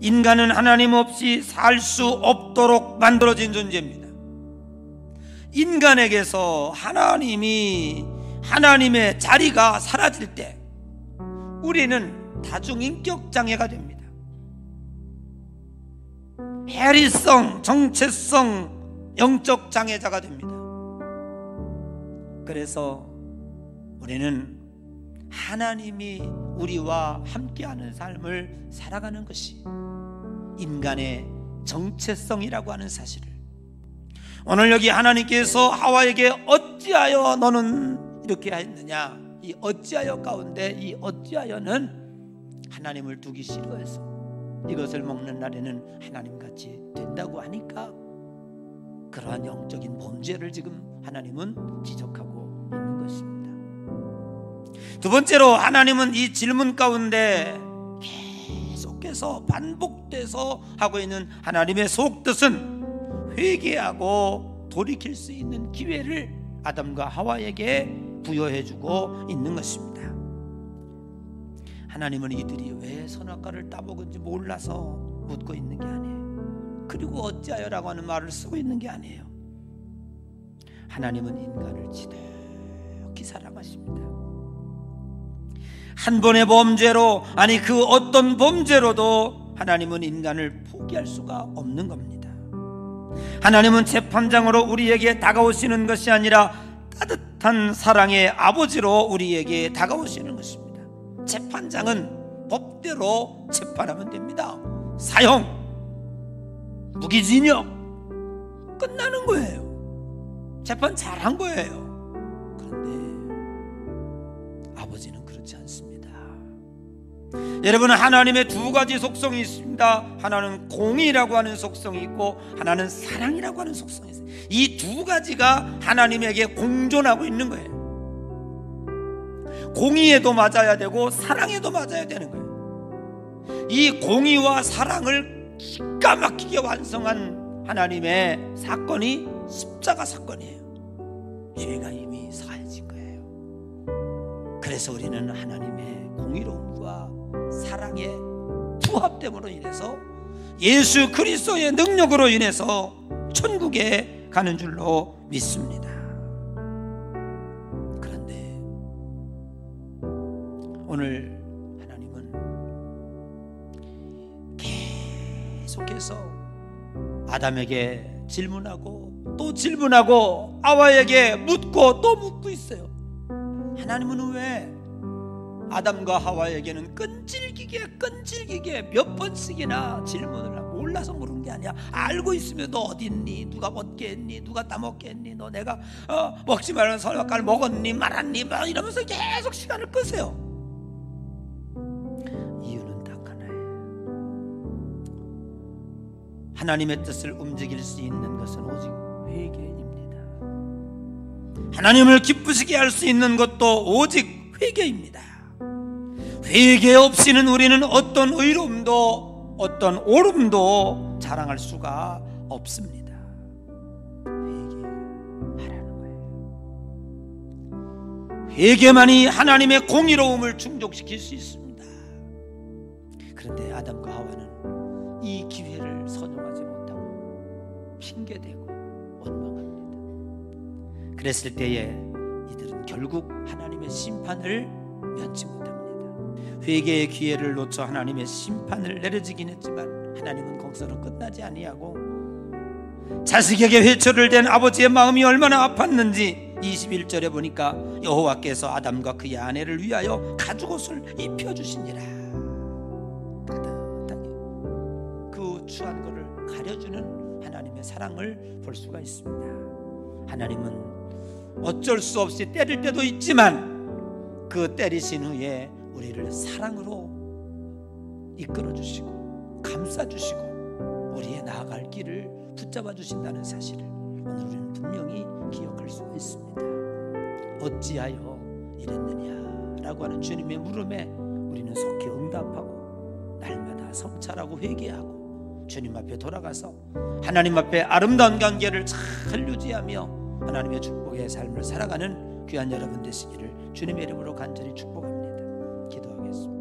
인간은 하나님 없이 살 수 없도록 만들어진 존재입니다. 인간에게서 하나님의 자리가 사라질 때 우리는 다중인격 장애가 됩니다. 해리성, 정체성, 영적 장애자가 됩니다. 그래서 우리는 하나님이 우리와 함께하는 삶을 살아가는 것이 인간의 정체성이라고 하는 사실을, 오늘 여기 하나님께서 하와에게 어찌하여 너는 이렇게 했느냐, 이 어찌하여 가운데 이 어찌하여는 하나님을 두기 싫어해서 이것을 먹는 날에는 하나님같이 된다고 하니까 그러한 영적인 범죄를 지금 하나님은 지적하고 있는 것입니다. 두 번째로 하나님은 이 질문 가운데 계속해서 반복돼서 하고 있는 하나님의 속뜻은 회개하고 돌이킬 수 있는 기회를 아담과 하와에게 부여해주고 있는 것입니다. 하나님은 이들이 왜 선악과를 따먹은지 몰라서 묻고 있는 게 아니에요. 그리고 어찌하여라고 하는 말을 쓰고 있는 게 아니에요. 하나님은 인간을 지독히 사랑하십니다. 한 번의 범죄로, 아니 그 어떤 범죄로도 하나님은 인간을 포기할 수가 없는 겁니다. 하나님은 재판장으로 우리에게 다가오시는 것이 아니라 따뜻한 사랑의 아버지로 우리에게 다가오시는 것입니다. 재판장은 법대로 재판하면 됩니다. 사형, 무기징역 끝나는 거예요. 재판 잘한 거예요. 그런데 아버지는 그렇지 않습니다. 여러분, 하나님의 두 가지 속성이 있습니다. 하나는 공의라고 하는 속성이 있고 하나는 사랑이라고 하는 속성이 있어요. 이 두 가지가 하나님에게 공존하고 있는 거예요. 공의에도 맞아야 되고 사랑에도 맞아야 되는 거예요. 이 공의와 사랑을 기가 막히게 완성한 하나님의 사건이 십자가 사건이에요. 죄가 이미 사해진 거예요. 그래서 우리는 하나님의 공의로움과 사랑의 부합됨으로 인해서 예수 그리스도의 능력으로 인해서 천국에 가는 줄로 믿습니다. 그런데 오늘 하나님은 계속해서 아담에게 질문하고 또 질문하고 하와에게 묻고 또 묻고 있어요. 하나님은 왜 아담과 하와에게는 끈질기게 몇 번씩이나 질문을 하고, 몰라서 물은 게 아니야. 알고 있으면 너 어디 있니? 누가 먹게 했니? 누가 따먹게 했니? 너 내가 먹지 말라는 선악과를 먹었니? 말았니? 막 이러면서 계속 시간을 끄세요. 이유는 딱 하나예요. 하나님의 뜻을 움직일 수 있는 것은 오직 회개입니다. 하나님을 기쁘시게 할 수 있는 것도 오직 회개입니다. 회개 없이는 우리는 어떤 의로움도 어떤 옳음도 자랑할 수가 없습니다. 회개하라는 거예요. 회개만이 하나님의 공의로움을 충족시킬 수 있습니다. 그런데 아담과 하와는 이 기회를 선용하지 못하고 핑계대고 원망합니다. 그랬을 때에 이들은 결국 하나님의 심판을 면치 못합니다. 회개의 기회를 놓쳐 하나님의 심판을 내려지긴 했지만 하나님은 거기서는 끝나지 아니하고 자식에게 회초를 댄 아버지의 마음이 얼마나 아팠는지 21절에 보니까 여호와께서 아담과 그의 아내를 위하여 가죽옷을 입혀주시니라. 따뜻하게 그 추한 것을 가려주는 하나님의 사랑을 볼 수가 있습니다. 하나님은 어쩔 수 없이 때릴 때도 있지만 그 때리신 후에 우리를 사랑으로 이끌어 주시고 감싸 주시고 우리의 나아갈 길을 붙잡아 주신다는 사실을 오늘 우리는 분명히 기억할 수가 있습니다. 어찌하여 이랬느냐라고 하는 주님의 물음에 우리는 속히 응답하고 날마다 성찰하고 회개하고 주님 앞에 돌아가서 하나님 앞에 아름다운 관계를 잘 유지하며 하나님의 축복의 삶을 살아가는 귀한 여러분 되시기를 주님의 이름으로 간절히 축복합니다. 기도하겠습니다.